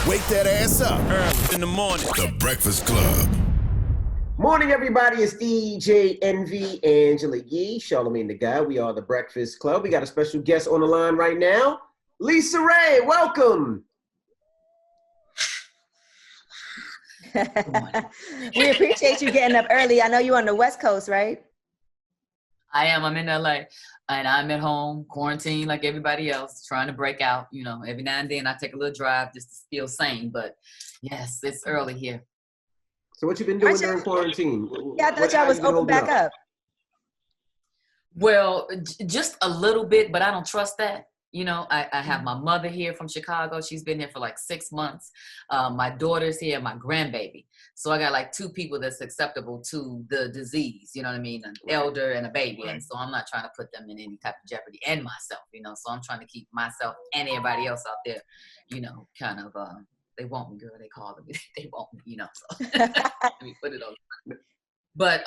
Wake that ass up early in the morning. The Breakfast Club. Morning, everybody. It's DJ Envy, Angela Yee, Charlamagne the Guy. We are the Breakfast Club. We got a special guest on the line right now. LisaRaye, welcome. We appreciate you getting up early. I know you're on the West Coast, right? I am. I'm in LA and I'm at home, quarantined like everybody else, trying to break out. You know, every now and then I take a little drive just to feel sane. But yes, it's early here. So what you been doing during quarantine? Yeah, I thought y'all was open back up. Well, just a little bit, but I don't trust that. You know, I have my mother here from Chicago. She's been here for like 6 months. My daughter's here, my grandbaby. So I got like 2 people that's acceptable to the disease, you know what I mean? An elder and a baby. And so I'm not trying to put them in any type of jeopardy, and myself, you know. So I'm trying to keep myself and everybody else out there, you know, kind of, they want me, girl, they call me, they want me, you know. So let me put it on. But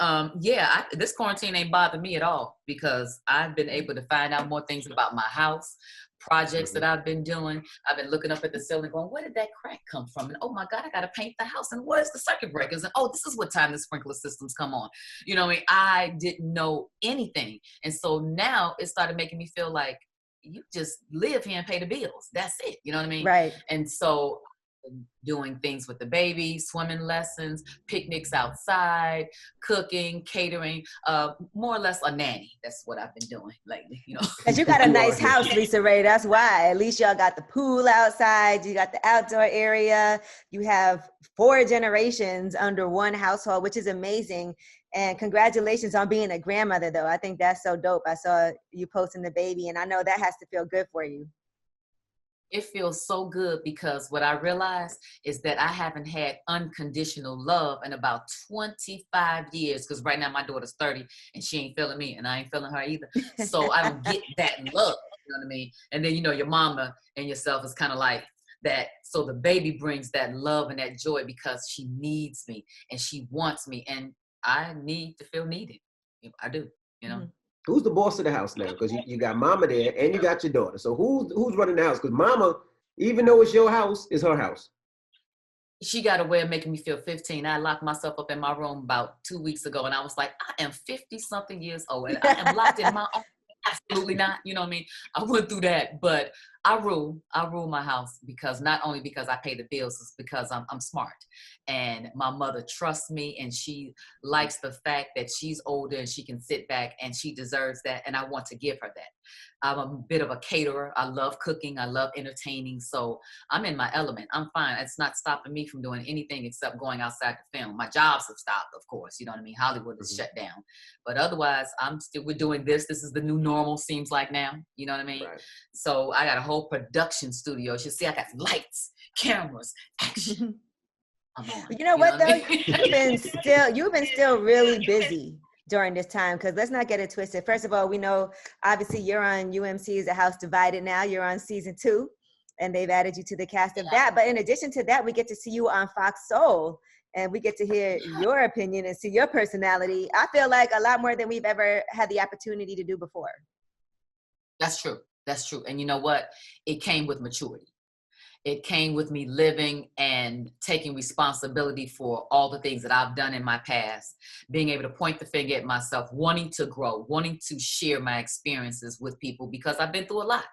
this quarantine ain't bothered me at all because I've been able to find out more things about my house, projects that I've been doing. I've been looking up at the ceiling going, where did that crack come from? And oh my God, I got to paint the house. And where's the circuit breakers? And oh, this is what time the sprinkler systems come on. You know what I mean? I didn't know anything. And so now it started making me feel like you just live here and pay the bills. That's it. You know what I mean? Right. And so doing things with the baby, swimming lessons, picnics outside, cooking, catering, more or less a nanny. That's what I've been doing lately, you know. Because you got a nice house, LisaRaye. That's why. At least y'all got the pool outside. You got the outdoor area. You have 4 generations under one household, which is amazing. And congratulations on being a grandmother, though. I think that's so dope. I saw you posting the baby, and I know that has to feel good for you. It feels so good because what I realized is that I haven't had unconditional love in about 25 years. Because right now my daughter's 30 and she ain't feeling me and I ain't feeling her either. So I don't get that love, you know what I mean? And then, you know, your mama and yourself is kind of like that. So the baby brings that love and that joy because she needs me and she wants me. And I need to feel needed. I do, you know? Mm-hmm. Who's the boss of the house now? Because you got mama there and you got your daughter. So who's running the house? Because mama, even though it's your house, is her house. She got a way of making me feel 15. I locked myself up in my room about 2 weeks ago and I was like, I am 50-something years old and I am locked in my own. Absolutely not. You know what I mean? I went through that, but I rule my house because not only because I pay the bills, it's because I'm smart. And my mother trusts me and she likes the fact that she's older and she can sit back and she deserves that. And I want to give her that. I'm a bit of a caterer. I love cooking. I love entertaining. So I'm in my element. I'm fine. It's not stopping me from doing anything except going outside to film. My jobs have stopped, of course. You know what I mean? Hollywood is shut down. But otherwise, we're doing this. This is the new normal, seems like now. You know what I mean? Right. So I got a whole production studio. You see, I got lights, cameras, action. You know what, though? You've been still really busy during this time, because let's not get it twisted. First of all, we know obviously you're on UMC's The House Divided now. You're on season 2 and they've added you to the cast of that. But in addition to that, we get to see you on Fox Soul and we get to hear your opinion and see your personality. I feel like a lot more than we've ever had the opportunity to do before. That's true. That's true. And you know what? It came with maturity. It came with me living and taking responsibility for all the things that I've done in my past, being able to point the finger at myself, wanting to grow, wanting to share my experiences with people because I've been through a lot.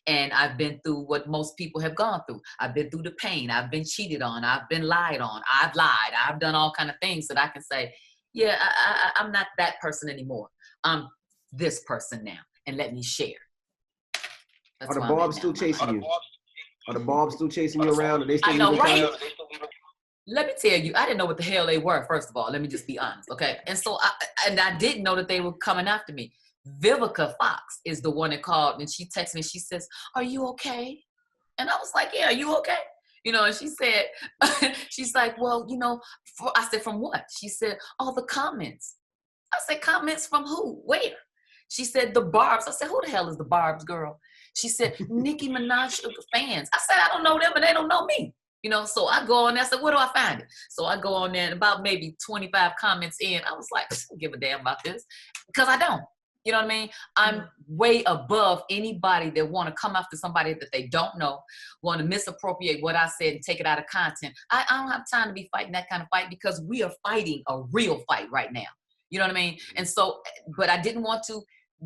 And I've been through what most people have gone through. I've been through the pain. I've been cheated on. I've been lied on. I've lied. I've done all kinds of things that I can say, yeah, I'm not that person anymore. I'm this person now. And let me share. Are the Barbs still chasing you? Are the Barbs still chasing you around? Are they still I know, right? Let me tell you, I didn't know what the hell they were, first of all. Let me just be honest, okay? And so I didn't know that they were coming after me. Vivica Fox is the one that called, and she texted me. She says, are you okay? And I was like, yeah, are you okay? You know, and she said, she's like, well, you know, I said, from what? She said, all the comments. I said, comments from who? Where? She said, the Barbs. I said, who the hell is the Barbs, girl? She said, Nicki Minaj fans. I said, I don't know them and they don't know me. You know, so I go on there. I said, where do I find it? So I go on there and about maybe 25 comments in, I was like, I don't give a damn about this because I don't. You know what I mean? I'm way above anybody that want to come after somebody that they don't know, want to misappropriate what I said and take it out of content. I don't have time to be fighting that kind of fight because we are fighting a real fight right now. You know what I mean? And so, but I didn't want to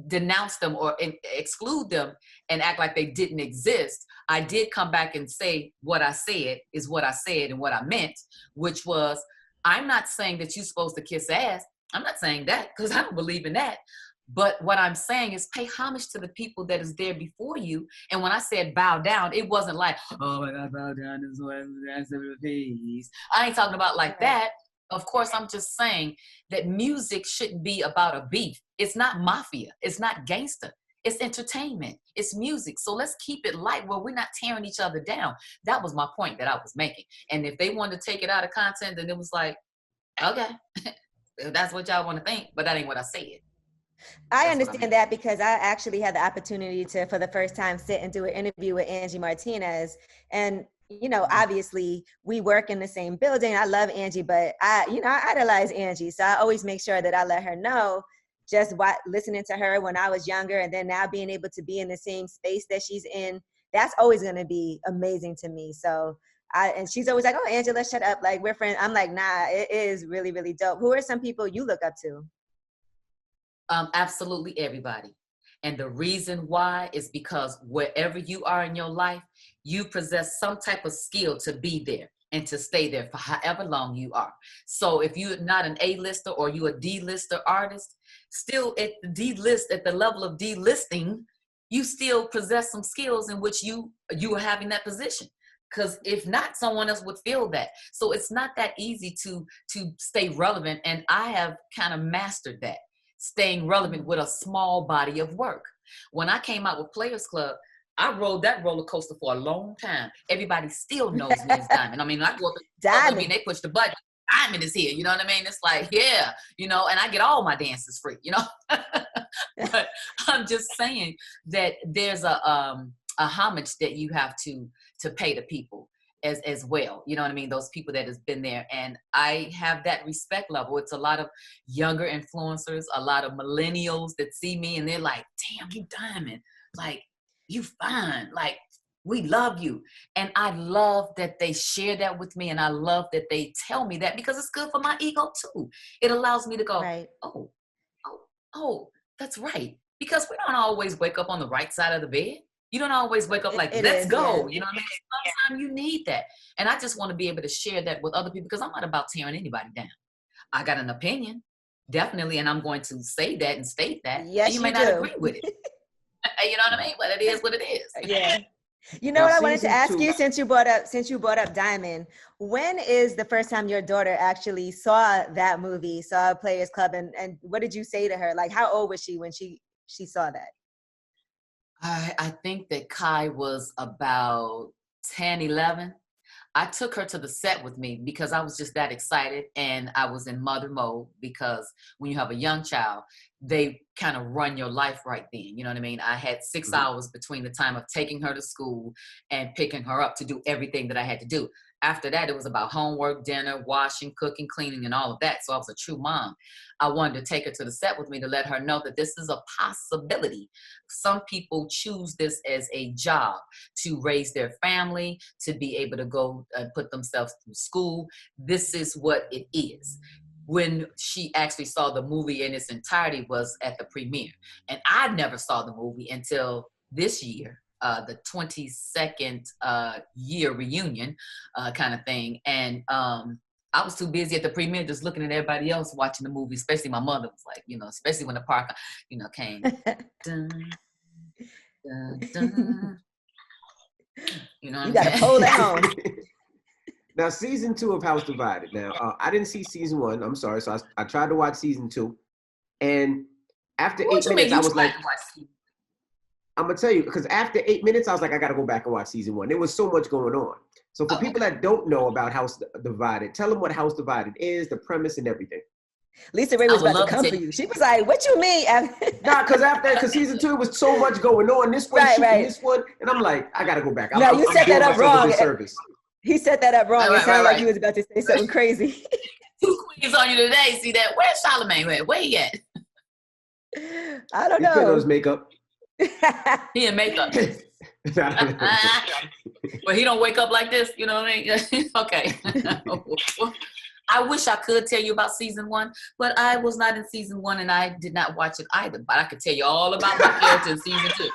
denounce them or exclude them and act like they didn't exist. I did come back and say what I said is what I said and what I meant, which was, I'm not saying that you're supposed to kiss ass. I'm not saying that because I don't believe in that. But what I'm saying is pay homage to the people that is there before you. And when I said bow down, it wasn't like, oh my God, bow down is what peace. I ain't talking about like that. Of course, I'm just saying that music shouldn't be about a beef. It's not mafia. It's not gangster. It's entertainment. It's music. So let's keep it light where we're not tearing each other down. That was my point that I was making. And if they wanted to take it out of content, then it was like, okay, if that's what y'all want to think, but that ain't what I said. I understand that because I actually had the opportunity to, for the first time, sit and do an interview with Angie Martinez. And, you know, obviously we work in the same building. I love Angie, but I idolize Angie. So I always make sure that I let her know just listening to her when I was younger and then now being able to be in the same space that she's in, that's always going to be amazing to me. So and she's always like, oh, Angela, shut up. Like, we're friends. I'm like, nah, it is really, really dope. Who are some people you look up to? Absolutely everybody. And the reason why is because wherever you are in your life, you possess some type of skill to be there and to stay there for however long you are. So if you're not an A-lister or you a D-lister artist, still at the D-list, at the level of D-listing, you still possess some skills in which you are having that position. Because if not, someone else would feel that. So it's not that easy to stay relevant. And I have kind of mastered that. Staying relevant with a small body of work. When I came out with Players Club, I rode that roller coaster for a long time. Everybody still knows me as Diamond. I mean, I go up and they push the button. Diamond is here. You know what I mean? It's like, yeah, you know, and I get all my dances free, you know. But I'm just saying that there's a homage that you have to pay to people as well. You know what I mean? Those people that has been there. And I have that respect level. It's a lot of younger influencers, a lot of millennials that see me and they're like, damn, you Diamond. Like, you fine. Like, we love you. And I love that they share that with me. And I love that they tell me that because it's good for my ego too. It allows me to go, right. Oh, that's right. Because we don't always wake up on the right side of the bed. You don't always wake up like, let's go. Yeah. You know what I mean? Sometimes you need that. And I just want to be able to share that with other people because I'm not about tearing anybody down. I got an opinion, definitely, and I'm going to say that and state that. Yes, you may not agree with it. You know what I mean? But it is what it is. Yeah. You know what I wanted to ask you since you brought up Diamond, when is the first time your daughter actually saw that movie, saw Players Club, and what did you say to her? Like, how old was she when she saw that? I think that Kai was about 10, 11. I took her to the set with me because I was just that excited and I was in mother mode because when you have a young child, they kind of run your life right then. You know what I mean? I had 6 hours between the time of taking her to school and picking her up to do everything that I had to do. After that, it was about homework, dinner, washing, cooking, cleaning, and all of that. So I was a true mom. I wanted to take her to the set with me to let her know that this is a possibility. Some people choose this as a job to raise their family, to be able to go put themselves through school. This is what it is. When she actually saw the movie in its entirety was at the premiere. And I never saw the movie until this year. The 22nd year reunion kind of thing. And I was too busy at the premiere just looking at everybody else watching the movie, especially my mother was like, you know, especially when the park, you know, came. Dun, dun, dun. You know what you got to hold it home. Now, season 2 of House Divided. Now, I didn't see season 1. I'm sorry. So I tried to watch season 2. And after 8 minutes, I was like, I'm going to tell you, because after 8 minutes, I was like, I got to go back and watch season 1. There was so much going on. So for people that don't know about House Divided, tell them what House Divided is, the premise and everything. LisaRaye was about to come for you. She was like, what you mean? Nah, because season 2 was so much going on. This one, this one. And I'm like, I got to go back. No, you set that up wrong. He set that up wrong. It sounded like he was about to say something crazy. 2 queens on you today. See that? Where's Charlamagne? Where he at? I don't He put on know. his makeup. He in makeup. But he don't wake up like this, you know what I mean? Okay. I wish I could tell you about season 1, but I was not in season 1 and I did not watch it either. But I could tell you all about my character in season 2.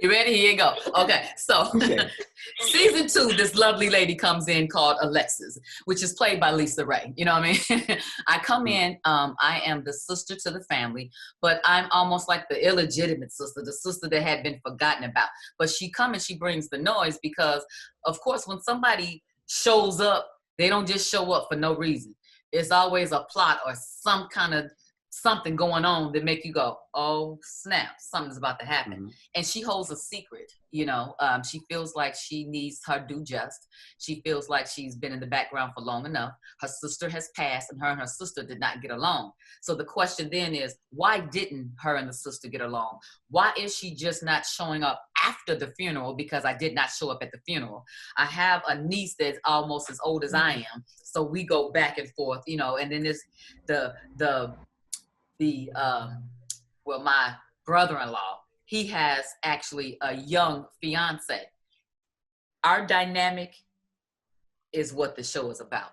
You ready? Here you go. Okay, so season 2, this lovely lady comes in called Alexis, which is played by LisaRaye. You know what I mean? I come in, I am the sister to the family, but I'm almost like the illegitimate sister, the sister that had been forgotten about. But she comes and she brings the noise because, of course, when somebody shows up, they don't just show up for no reason. It's always a plot or some kind of something going on that make you go, oh snap, something's about to happen. Mm-hmm. And she holds a secret, you know. She feels like she needs her due just. She feels like she's been in the background for long enough. Her sister has passed and her sister did not get along. So the question then is, why didn't her and the sister get along? Why is she just not showing up after the funeral? Because I did not show up at the funeral. I have a niece that's almost as old as I am. So we go back and forth, you know, and then there's well, my brother-in-law, he has actually a young fiance. Our dynamic is what the show is about.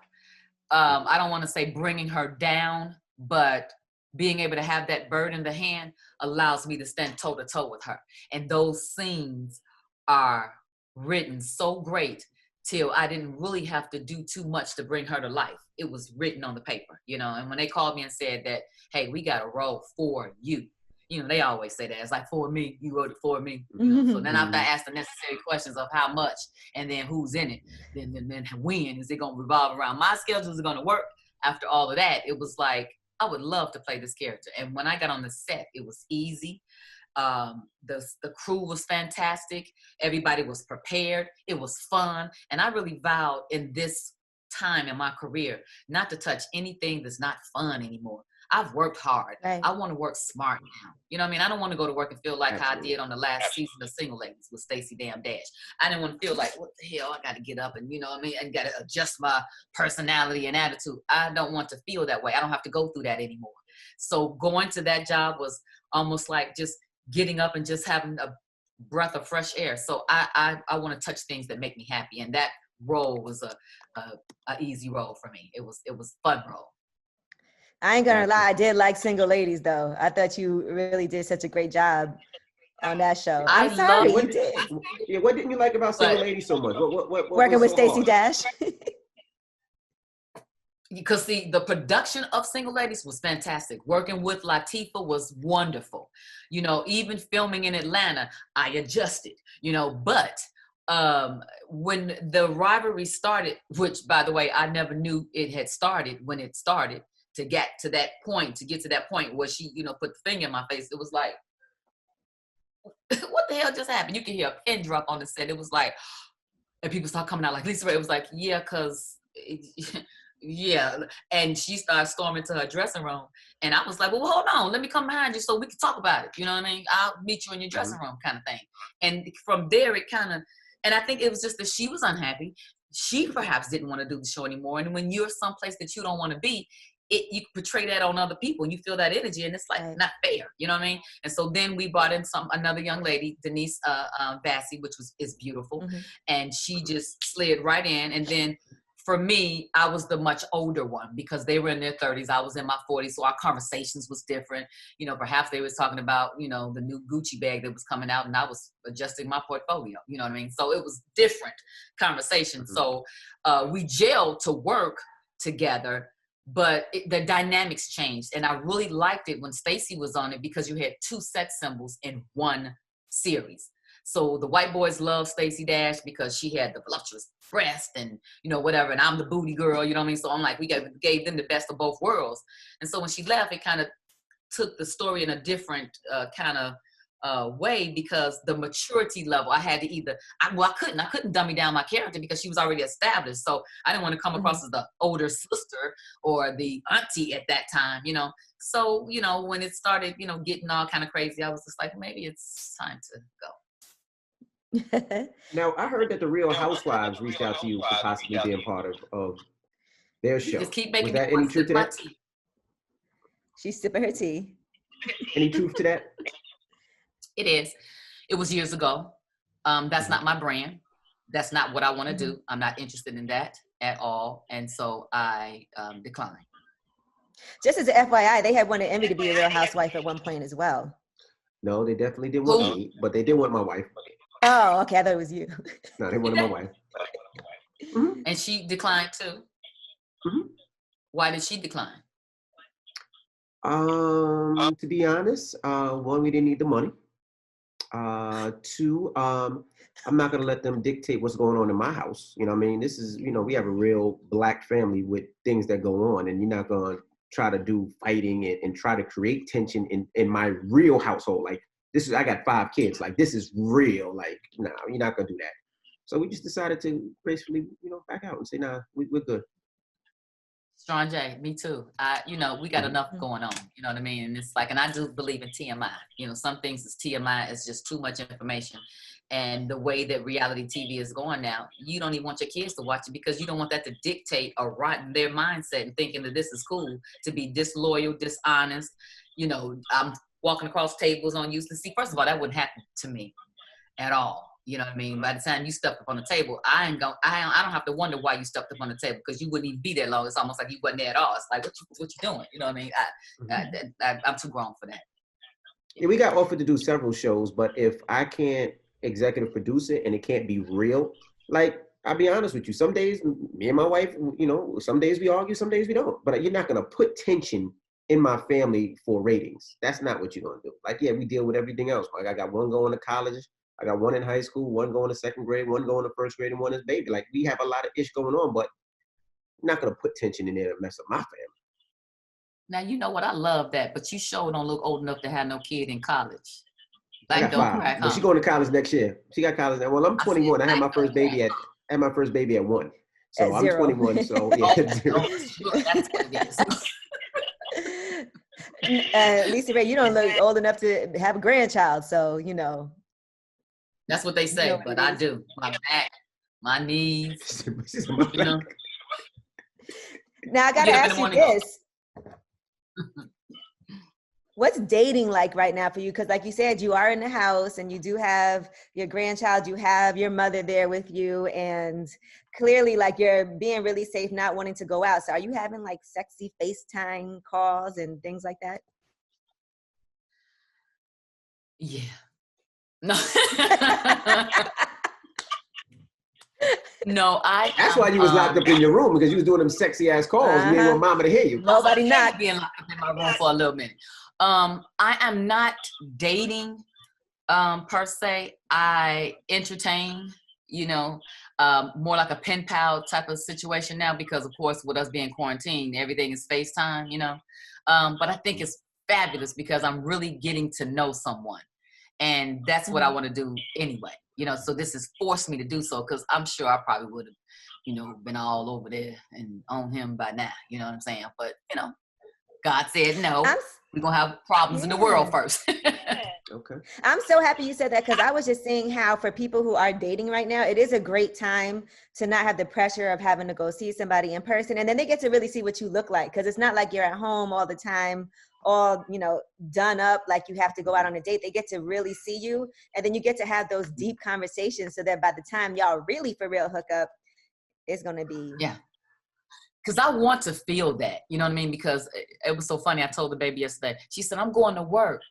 I don't want to say bringing her down, but being able to have that bird in the hand allows me to stand toe to toe with her. And those scenes are written so great till I didn't really have to do too much to bring her to life. It was written on the paper, you know. And when they called me and said that, hey, we got a role for you, you know, they always say that. It's like, for me, you wrote it for me. You know? So then after I ask the necessary questions of how much and then who's in it, then when is it going to revolve around my schedule? Is it going to work? After all of that, it was like, I would love to play this character. And when I got on the set, it was easy. The crew was fantastic. Everybody was prepared. It was fun. And I really vowed in this time in my career not to touch anything that's not fun anymore. I've worked hard. Right. I want to work smart now. You know what I mean? I don't want to go to work and feel like how I did on the last season of Single Ladies with Stacey Dash. I didn't want to feel like, what the hell, I got to get up and, you know what I mean, and got to adjust my personality and attitude. I don't want to feel that way. I don't have to go through that anymore. So going to that job was almost like just getting up and just having a breath of fresh air. So I want to touch things that make me happy. And that role was a easy role for me. It was fun role. I ain't gonna lie, I did like Single Ladies though. I thought you really did such a great job on that show. I'm sorry, you did. Yeah, what didn't you like about Single Ladies so much? What working with Stacey Dash. Because the production of Single Ladies was fantastic. Working with Latifah was wonderful. You know, even filming in Atlanta, I adjusted, you know, but when the rivalry started, which by the way, I never knew it had started when it started, to get to that point where she, you know, put the finger in my face, it was like, what the hell just happened? You can hear a pin drop on the set. It was like, and people start coming out like LisaRaye. It was like, yeah, because yeah. And she started storming to her dressing room. And I was like, well, hold on. Let me come behind you so we can talk about it. You know what I mean? I'll meet you in your dressing room kind of thing. And from there, it kind of, and I think it was just that she was unhappy. She perhaps didn't want to do the show anymore. And when you're someplace that you don't want to be, you portray that on other people and you feel that energy and it's like not fair, you know what I mean? And so then we brought in another young lady, Denise Bassey, which is beautiful. And she just slid right in. And then for me, I was the much older one because they were in their 30s. I was in my 40s. So our conversations was different. You know, perhaps they was talking about, you know, the new Gucci bag that was coming out and I was adjusting my portfolio, you know what I mean? So it was different conversations. So we gelled to work together, but the dynamics changed. And I really liked it when Stacey was on it because you had two sex symbols in one series. So the white boys love Stacey Dash because she had the voluptuous breast and, you know, whatever. And I'm the booty girl, you know what I mean? So I'm like, we gave them the best of both worlds. And so when she left, it kind of took the story in a different kind of way because the maturity level, I had to I couldn't dummy down my character because she was already established. So I didn't want to come across as the older sister or the auntie at that time, you know? So, you know, when it started, you know, getting all kind of crazy, I was just like, maybe it's time to go. Now, I heard that the Real Housewives reached out to you for possibly being part of their show. Just keep making was that any truth to that? She's sipping her tea. Any truth to that? It is. It was years ago. That's not my brand. That's not what I want to do. I'm not interested in that at all. And so I declined. Just as an FYI, they had wanted Emmy to be a Real Housewife at one point as well. No, they definitely didn't want me, but they did want my wife. Oh, okay. I thought it was you. No, they wanted my wife. Mm-hmm. And she declined too. Mm-hmm. Why did she decline? To be honest, one, we didn't need the money. Two, I'm not gonna let them dictate what's going on in my house. You know what I mean? This is, we have a real Black family with things that go on, and you're not gonna try to do fighting and try to create tension in my real household. Like, I got 5 kids. Like, this is real. Like, no, you're not gonna do that. So we just decided to gracefully, back out and say, nah, we're good. Strong J, me too. We got enough going on, you know what I mean? And it's like, and I do believe in TMI. Some things is TMI, is just too much information. And the way that reality TV is going now, you don't even want your kids to watch it because you don't want that to dictate or rotten their mindset and thinking that this is cool to be disloyal, dishonest. I'm walking across tables on you. See, first of all, that wouldn't happen to me at all. You know what I mean? By the time you stepped up on the table, I don't have to wonder why you stepped up on the table because you wouldn't even be there long. It's almost like you wasn't there at all. It's like, what you doing? You know what I mean? I'm too grown for that. Yeah, we got offered to do several shows, but if I can't executive produce it and it can't be real, like, I'll be honest with you, some days, me and my wife, some days we argue, some days we don't. But you're not going to put tension in my family for ratings. That's not what you're going to do. Like, yeah, we deal with everything else. Like, I got one going to college. I got one in high school, one going to 2nd grade, one going to 1st grade, and one is baby. Like, we have a lot of ish going on, but I'm not going to put tension in there to mess up my family. Now, you know what? I love that, but you sure don't look old enough to have no kid in college. Like, I got 5. But she's going to college next year. She got college now. Well, I'm 21. I had my first baby at 1. So I'm 21. So yeah, 0. That's what it is. LisaRaye, you don't look old enough to have a grandchild, so That's what they say, but I do. My back, my knees. Now I gotta ask you this. What's dating like right now for you? Because like you said, you are in the house and you do have your grandchild, you have your mother there with you, and clearly like you're being really safe, not wanting to go out. So are you having like sexy FaceTime calls and things like that? Yeah. No. No, That's why you was locked up in your room, because you was doing them sexy ass calls. You didn't want mama to hear you. Nobody not being locked up in my room for a little minute. I am not dating per se. I entertain, more like a pen pal type of situation now, because of course with us being quarantined, everything is FaceTime, but I think it's fabulous because I'm really getting to know someone. And that's what I want to do anyway, so this has forced me to do so, because I'm sure I probably would have, been all over there and on him by now, you know what I'm saying? But, God said no. We're going to have problems in the world first. Okay. I'm so happy you said that, because I was just saying how for people who are dating right now, it is a great time to not have the pressure of having to go see somebody in person. And then they get to really see what you look like, because it's not like you're at home all the time, all, done up, like you have to go out on a date. They get to really see you. And then you get to have those deep conversations so that by the time y'all really for real hook up, it's going to be. Yeah. Because I want to feel that, you know what I mean? Because it was so funny. I told the baby yesterday, she said, I'm going to work.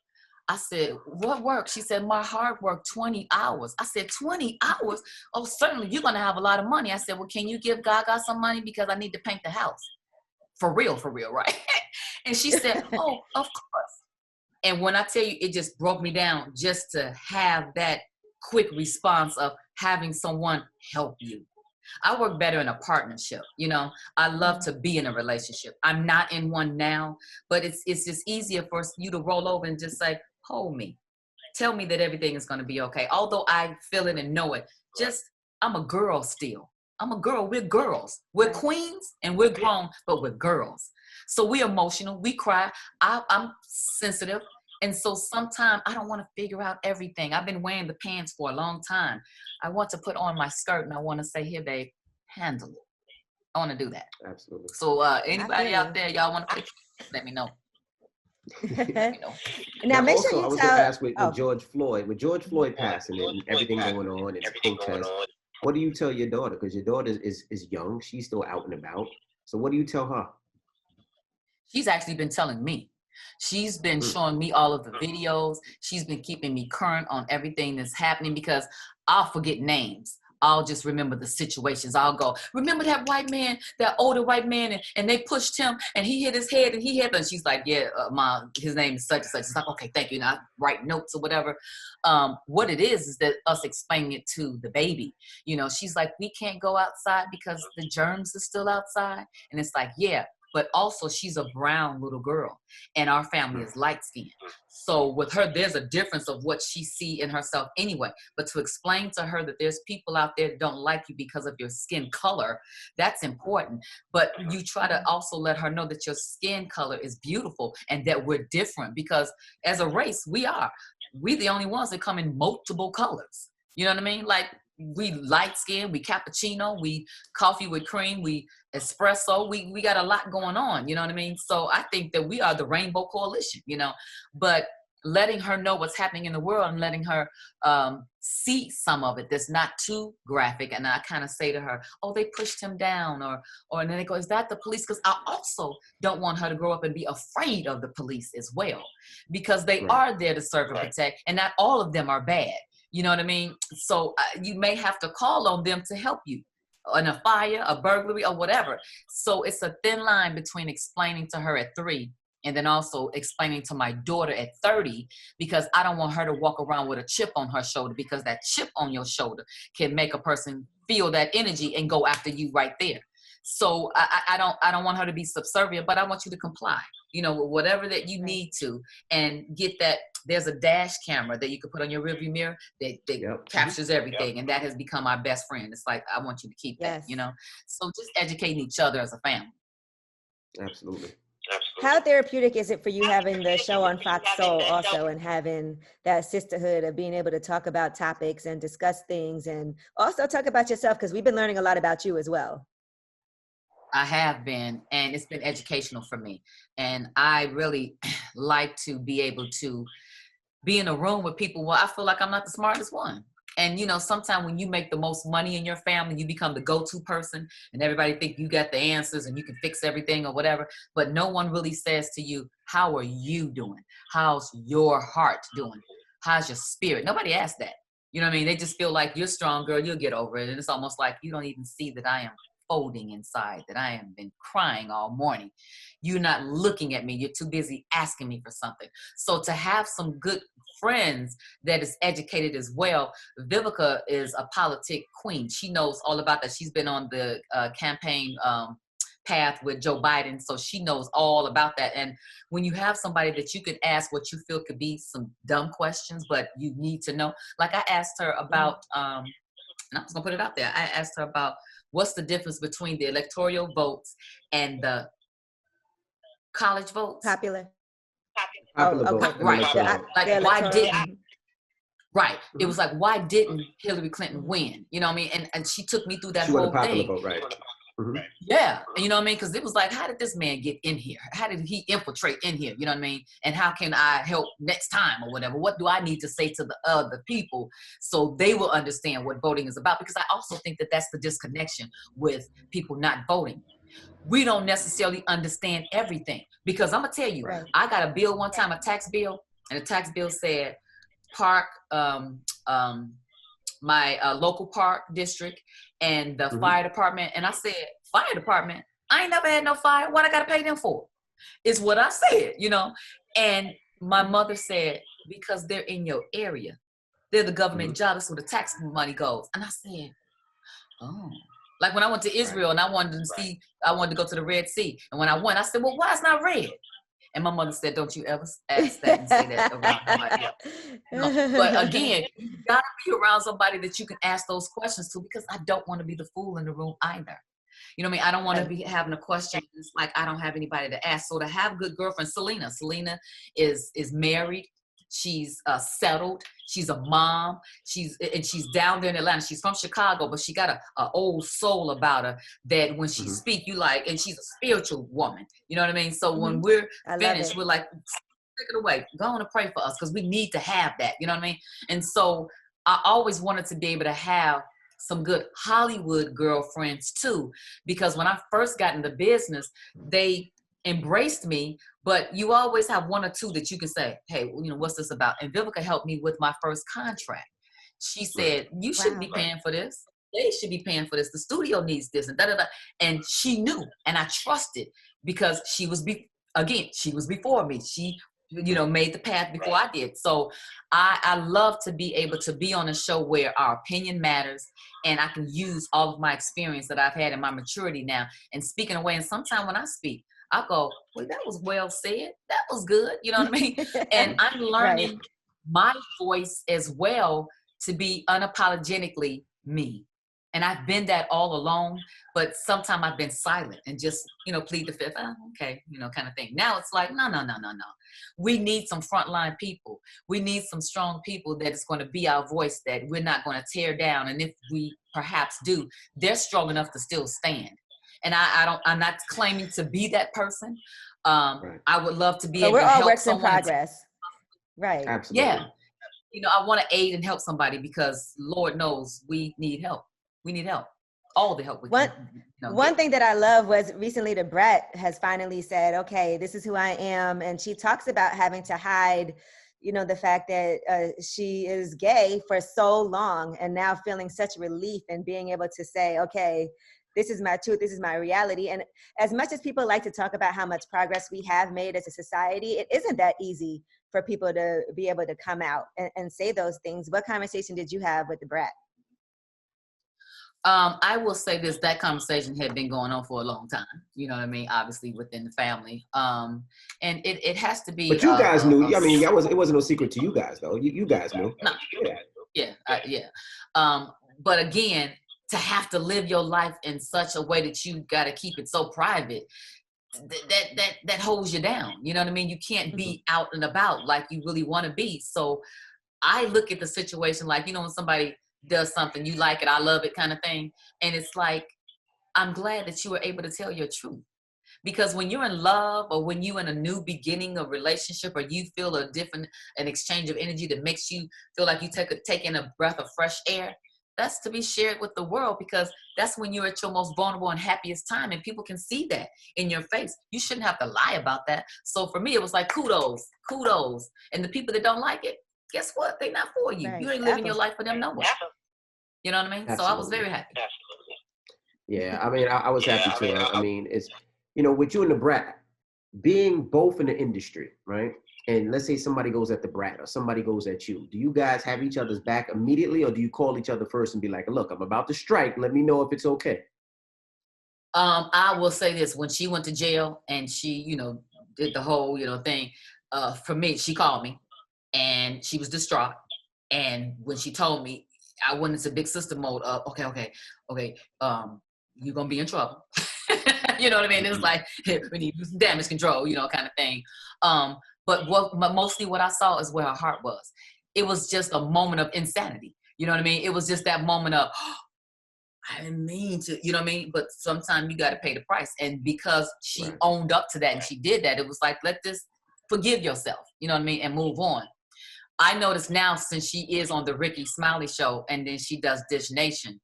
I said, what work? She said, my hard work, 20 hours. I said, 20 hours? Oh, certainly, you're going to have a lot of money. I said, well, can you give Gaga some money? Because I need to paint the house. For real, right? And she said, oh, of course. And when I tell you, it just broke me down just to have that quick response of having someone help you. I work better in a partnership. I love to be in a relationship. I'm not in one now, but it's just easier for you to roll over and just say, hold me. Tell me that everything is going to be okay. Although I feel it and know it, I'm a girl still. I'm a girl. We're girls. We're queens and we're grown, but we're girls. So we're emotional. We cry. I'm sensitive. And so sometimes I don't want to figure out everything. I've been wearing the pants for a long time. I want to put on my skirt and I want to say, here, babe, handle it. I want to do that. Absolutely. So anybody out there, y'all want to let me know. Now make also, sure you I was tell. going to ask with George Floyd passing and everything going on, it's a protest. What do you tell your daughter? Because your daughter is young, she's still out and about. So what do you tell her? She's actually been telling me. She's been showing me all of the videos. She's been keeping me current on everything that's happening because I'll forget names. I'll just remember the situations. I'll go, remember that white man, that older white man, and they pushed him and he hit his head and he hit, and she's like, yeah, Mom, his name is such and such. It's like, okay, thank you. And I write notes or whatever. What it is that us explaining it to the baby. You know, she's like, we can't go outside because the germs are still outside. And it's like, yeah. But also she's a brown little girl and our family is light skinned. So with her, there's a difference of what she see in herself anyway. But to explain to her that there's people out there that don't like you because of your skin color, that's important. But you try to also let her know that your skin color is beautiful and that we're different because as a race, we the only ones that come in multiple colors. You know what I mean? Like, we light skin, we cappuccino, we coffee with cream, we espresso, we got a lot going on, you know what I mean? So I think that we are the Rainbow Coalition, you know, but letting her know what's happening in the world and letting her see some of it that's not too graphic. And I kind of say to her, oh, they pushed him down, or and then they go, is that the police? Because I also don't want her to grow up and be afraid of the police as well, because they are there to serve and protect, and not all of them are bad. You know what I mean? So you may have to call on them to help you in a fire, a burglary, or whatever. So it's a thin line between explaining to her at 3 and then also explaining to my daughter at 30, because I don't want her to walk around with a chip on her shoulder, because that chip on your shoulder can make a person feel that energy and go after you right there. So I don't want her to be subservient, but I want you to comply, you know, with whatever that you need to, and get that. There's a dash camera that you can put on your rearview mirror that captures everything. And that has become our best friend. It's like, I want you to keep that, you know? So just educating each other as a family. Absolutely. How therapeutic is it for you having the show on Fox Soul also, and having that sisterhood of being able to talk about topics and discuss things and also talk about yourself? Because we've been learning a lot about you as well. I have been, and it's been educational for me. And I really like to be able to be in a room with people where I feel like I'm not the smartest one. And, you know, sometimes when you make the most money in your family, you become the go-to person and everybody think you got the answers and you can fix everything or whatever. But no one really says to you, how are you doing? How's your heart doing? How's your spirit? Nobody asks that. You know what I mean? They just feel like you're strong, girl, you'll get over it. And it's almost like you don't even see that I am folding inside, that I have been crying all morning. You're not looking at me. You're too busy asking me for something. So to have some good friends that is educated as well. Vivica is a politic queen. She knows all about that. She's been on the campaign path with Joe Biden, so she knows all about that. And when you have somebody that you can ask what you feel could be some dumb questions, but you need to know. Like I asked her about, and I was gonna put it out there. I asked her about what's the difference between the electoral votes and the college votes? Popular vote. Right. Like why didn't, right. Mm-hmm. It was like, why didn't Hillary Clinton win? You know what I mean? And she took me through that whole thing. Vote, right. Mm-hmm. Yeah. You know what I mean? Because it was like, how did this man get in here? How did he infiltrate in here? You know what I mean? And how can I help next time or whatever? What do I need to say to the other people so they will understand what voting is about? Because I also think that that's the disconnection with people not voting. We don't necessarily understand everything, because I'm gonna tell you, I got a bill one time, a tax bill, and the tax bill said park, my local park district and the fire department. And I said, fire department? I ain't never had no fire. What I gotta pay them for? Is what I said, you know? And my mother said, because they're in your area. They're the government job. That's where the tax money goes. And I said, oh. Like when I went to Israel and I wanted to see, I wanted to go to the Red Sea. And when I went, I said, well, why it's not red? And my mother said, don't you ever ask that and say that around somebody else. No. But again, you gotta be around somebody that you can ask those questions to, because I don't want to be the fool in the room either. You know what I mean? I don't want to be having a question. It's like, I don't have anybody to ask. So to have good girlfriends, Selena is married. She's settled. She's a mom. She's down there in Atlanta. She's from Chicago, but she got a old soul about her that when she speak, you like, and she's a spiritual woman. You know what I mean? So when we're finished, we're like, take it away. Go on and pray for us because we need to have that. You know what I mean? And so I always wanted to be able to have some good Hollywood girlfriends too, because when I first got into business, they embraced me, but you always have one or two that you can say, hey, you know, what's this about? And Vivica helped me with my first contract. She said, you shouldn't be paying for this. They should be paying for this. The studio needs this and da-da-da. And she knew, and I trusted because she was before me. She, you know, made the path before I did. So I love to be able to be on a show where our opinion matters and I can use all of my experience that I've had in my maturity now and speak in a way. And sometimes when I speak, I go, well, that was well said. That was good. You know what I mean? And I'm learning my voice as well to be unapologetically me. And I've been that all along, but sometimes I've been silent and just, you know, plead the fifth, okay, you know, kind of thing. Now it's like, no. We need some frontline people. We need some strong people that is going to be our voice that we're not going to tear down. And if we perhaps do, they're strong enough to still stand. And I'm not claiming to be that person. I would love to be able to help someone. We're all works in progress. Right. Absolutely. Yeah. You know, I want to aid and help somebody because Lord knows we need help. We need help. All the help we can. One thing that I love was recently the Brett has finally said, okay, this is who I am. And she talks about having to hide, you know, the fact that she is gay for so long and now feeling such relief and being able to say, okay, this is my truth. This is my reality. And as much as people like to talk about how much progress we have made as a society, it isn't that easy for people to be able to come out and say those things. What conversation did you have with the Brett? I will say this, that conversation had been going on for a long time. You know what I mean? Obviously within the family. And it has to be. But you guys knew, I mean, it wasn't no secret to you guys though. You guys knew. No. Yeah. But again, to have to live your life in such a way that you got to keep it so private, that holds you down. You know what I mean? You can't be out and about like you really want to be. So I look at the situation like, you know, when somebody does something, you like it, I love it kind of thing. And it's like, I'm glad that you were able to tell your truth. Because when you're in love or when you're in a new beginning of relationship or you feel an exchange of energy that makes you feel like you take in a breath of fresh air, that's to be shared with the world because that's when you're at your most vulnerable and happiest time and people can see that in your face. You shouldn't have to lie about that. So for me, it was like kudos. And the people that don't like it, guess what? They're not for you. Right. You ain't living your life for them no more. You know what I mean? Absolutely. So I was very happy. Yeah, I mean, I was happy too. I mean, it's, you know, with you and the Brat, being both in the industry, right? And let's say somebody goes at the Brat or somebody goes at you. Do you guys have each other's back immediately or do you call each other first and be like, look, I'm about to strike. Let me know if it's okay. I will say this. When she went to jail and she, you know, did the whole, you know, thing, for me, she called me. And she was distraught. And when she told me, I went into big sister mode of, okay, you're going to be in trouble. You know what I mean? It was like, hey, we need to do some damage control, you know, kind of thing. But mostly what I saw is where her heart was. It was just a moment of insanity. You know what I mean? It was just that moment of, I didn't mean to, you know what I mean? But sometimes you got to pay the price. And because she owned up to that and she did that, it was like, forgive yourself, you know what I mean? And move on. I noticed now since she is on the Ricky Smiley show and then she does Dish Nation,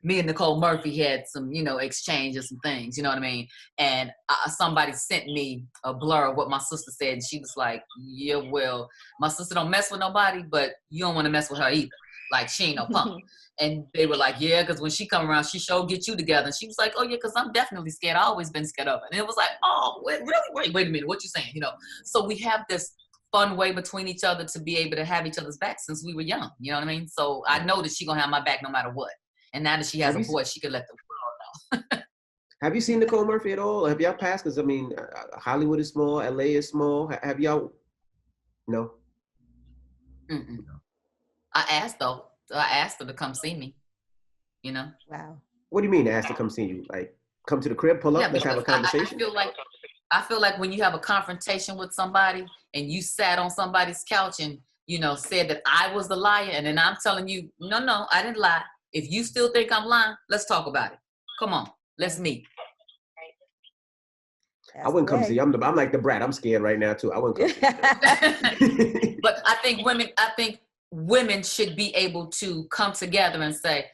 me and Nicole Murphy had some, you know, exchanges and things, you know what I mean? And somebody sent me a blur of what my sister said. And she was like, yeah, well, my sister don't mess with nobody, but you don't want to mess with her either. Like, she ain't no punk. And they were like, yeah, because when she come around, she sure get you together. And she was like, oh, yeah, because I'm definitely scared. I always been scared of it. And it was like, oh, really? Wait a minute. What you saying? You know? So we have this fun way between each other to be able to have each other's back since we were young. You know what I mean? So I know that she going to have my back no matter what. And now that she has a voice, she can let the world know. Have you seen Nicole Murphy at all? Have y'all passed? Because, I mean, Hollywood is small. LA is small. Have y'all? No? Mm-mm. I asked her to come see me, you know? Wow. What do you mean asked to come see you? Like, come to the crib, pull up, let's have a conversation? I feel like when you have a confrontation with somebody and you sat on somebody's couch and, you know, said that I was the liar and then I'm telling you, no, I didn't lie. If you still think I'm lying, let's talk about it. Come on, let's meet. I wouldn't come see you. I'm like the brat. I'm scared right now too. I wouldn't come see you. But I think women should be able to come together and say,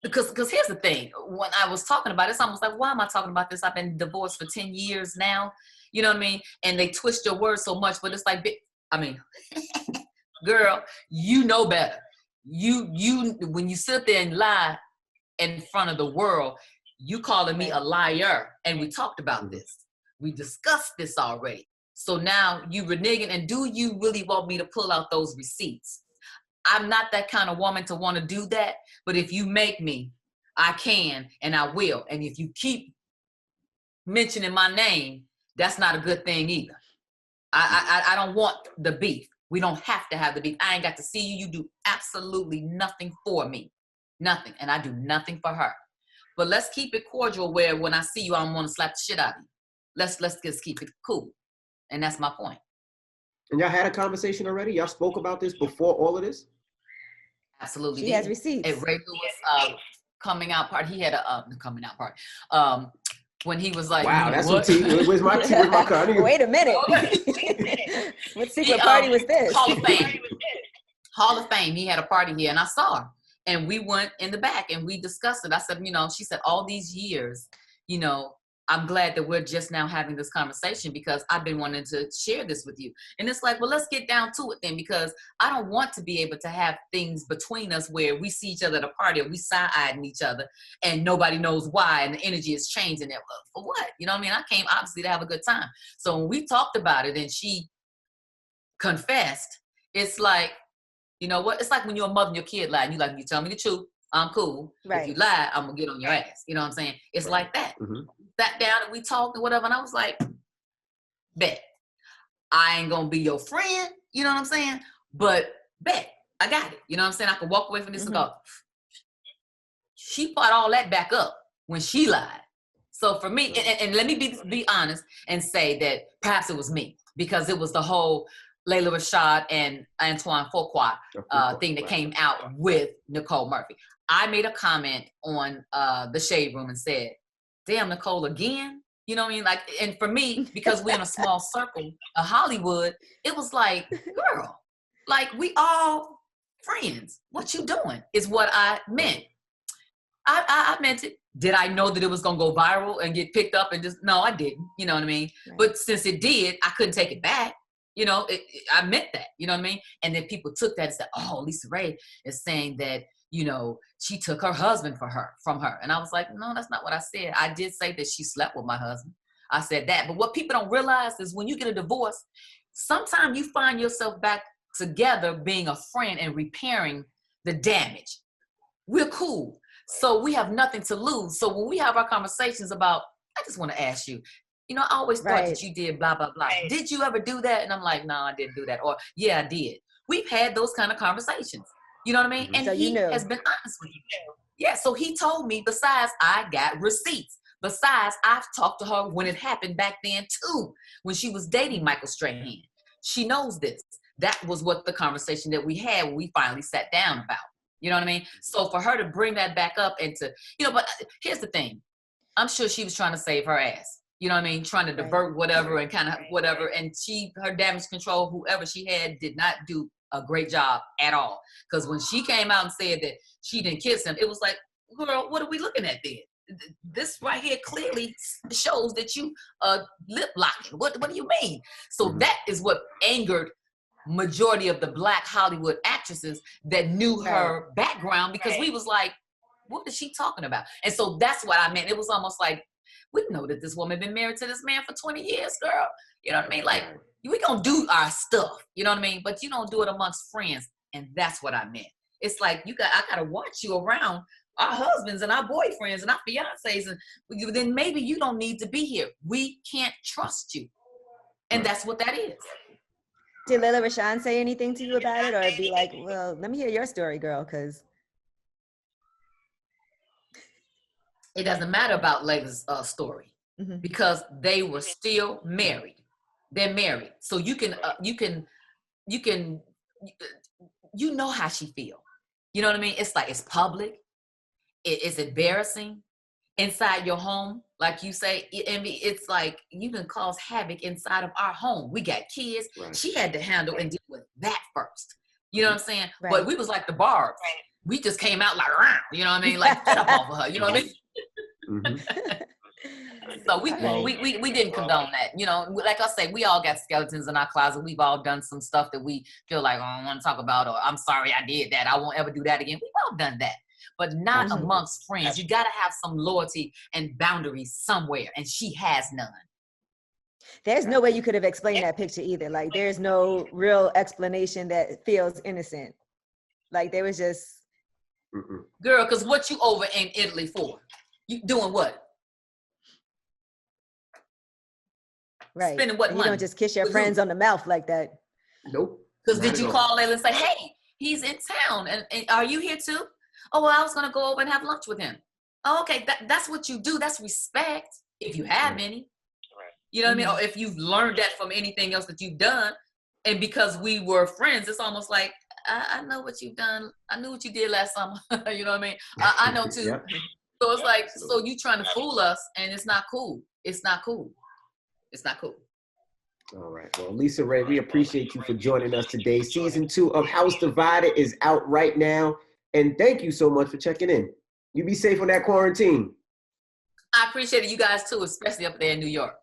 because here's the thing. When I was talking about it, it's almost like, why am I talking about this? I've been divorced for 10 years now. You know what I mean? And they twist your words so much, but it's like, I mean, girl, you know better. You when you sit there and lie in front of the world, you calling me a liar. And we talked about this. We discussed this already. So now you reneging, and do you really want me to pull out those receipts? I'm not that kind of woman to want to do that. But if you make me, I can and I will. And if you keep mentioning my name, that's not a good thing either. I don't want the beef. We don't have to have the beef. I ain't got to see you. You do absolutely nothing for me. Nothing. And I do nothing for her. But let's keep it cordial where when I see you, I don't want to slap the shit out of you. Let's just keep it cool. And that's my point. And y'all had a conversation already? Y'all spoke about this before all of this? Absolutely. She has receipts. At Ray Lewis coming out party, he had a coming out party. When he was like, wow, that's what tea. Where's my tea? Where's my car? Wait a minute. What secret party was this? Hall of Fame. Hall of Fame. He had a party here, and I saw her. And we went in the back and we discussed it. I said, she said, all these years, I'm glad that we're just now having this conversation because I've been wanting to share this with you. And it's like, well, let's get down to it then, because I don't want to be able to have things between us where we see each other at a party or we side-eyeing each other and nobody knows why and the energy is changing. And for what? You know what I mean? I came obviously to have a good time. So when we talked about it and she confessed, it's like, you know what? It's like when you're a mother and your kid lie and you like, you tell me the truth, I'm cool. Right. If you lie, I'm gonna get on your ass. You know what I'm saying? It's like that. Mm-hmm. Sat down and we talked and whatever, and I was like, bet. I ain't gonna be your friend, you know what I'm saying? But bet, I got it. You know what I'm saying? I can walk away from this and go, she brought all that back up when she lied. So for me, and let me be honest and say that perhaps it was me, because it was the whole Layla Rashad and Antoine Fuqua thing that came out with Nicole Murphy. I made a comment on the Shade Room and said, damn, Nicole again? You know what I mean? Like, and for me, because we're in a small circle of Hollywood, it was like, girl, like we all friends. What you doing is what I meant. I meant it. Did I know that it was going to go viral and get picked up and just, no, I didn't. You know what I mean? Right. But since it did, I couldn't take it back. I meant that, you know what I mean? And then people took that and said, oh, LisaRaye is saying that, she took her husband from her. And I was like, no, that's not what I said. I did say that she slept with my husband. I said that. But what people don't realize is when you get a divorce, sometimes you find yourself back together being a friend and repairing the damage. We're cool. So we have nothing to lose. So when we have our conversations about, I just want to ask you, I always thought that you did blah, blah, blah. Right. Did you ever do that? And I'm like, no, I didn't do that. Or, yeah, I did. We've had those kind of conversations. You know what I mean? Mm-hmm. And so he has been honest with you. Yeah, so he told me, besides, I got receipts. Besides, I've talked to her when it happened back then, too, when she was dating Michael Strahan. She knows this. That was what the conversation that we had when we finally sat down about. You know what I mean? So for her to bring that back up and to, but here's the thing. I'm sure she was trying to save her ass. You know what I mean? Trying to divert whatever and kind of whatever. And her damage control, whoever she had, did not do a great job at all. Because when she came out and said that she didn't kiss him, it was like, girl, what are we looking at then? This right here clearly shows that you lip locking. What do you mean? So that is what angered majority of the Black Hollywood actresses that knew her background, because we was like, what is she talking about? And so that's what I meant. It was almost like, we know that this woman been married to this man for 20 years, girl. You know what I mean? Like, we gonna do our stuff, you know what I mean? But you don't do it amongst friends. And that's what I meant. It's like, I gotta watch you around our husbands and our boyfriends and our fiancés. And then maybe you don't need to be here. We can't trust you. And that's what that is. Did Layla Rashawn say anything to you about it? Or be like, well, let me hear your story, girl, because... It doesn't matter about Layla's story, because they were still married. They're married. So you know how she feel. You know what I mean? It's like, it's public. It's embarrassing. inside your home, like you say, it's like you can cause havoc inside of our home. We got kids. Right. She had to handle and deal with that first. You know what I'm saying? Right. But we was like the Barbs. Right. We just came out like, you know what I mean? Like, get up off of her. You know what I mean? Mm-hmm. So we didn't condone that. You know, like I say, we all got skeletons in our closet. We've all done some stuff that we feel like, oh, I don't want to talk about, or I'm sorry I did that. I won't ever do that again. We've all done that. But not Absolutely. Amongst friends. Absolutely. You got to have some loyalty and boundaries somewhere, and she has none. There's no way you could have explained that picture either. Like, there's no real explanation that feels innocent. Like, there was just... Girl, because what you over in Italy for? You doing what? Right. Spending what money? You don't just kiss your friends on the mouth like that. Nope. Because did you call in and say, hey, he's in town, and are you here too? Oh, well, I was going to go over and have lunch with him. Oh, okay, that's what you do. That's respect, if you have any. Right. You know what I mean? Or if you've learned that from anything else that you've done. And because we were friends, it's almost like, I know what you've done. I knew what you did last summer. You know what I mean? I know too. Yep. So it's like, so you trying to fool us, and it's not cool. It's not cool. It's not cool. All right. Well, LisaRaye, we appreciate you for joining us today. Season 2 of House Divided is out right now. And thank you so much for checking in. You be safe on that quarantine. I appreciate it, you guys too, especially up there in New York.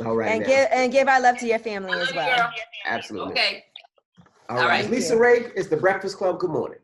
All right. And give our love to your family as well. Absolutely. Okay. All right. LisaRaye, it's the Breakfast Club. Good morning.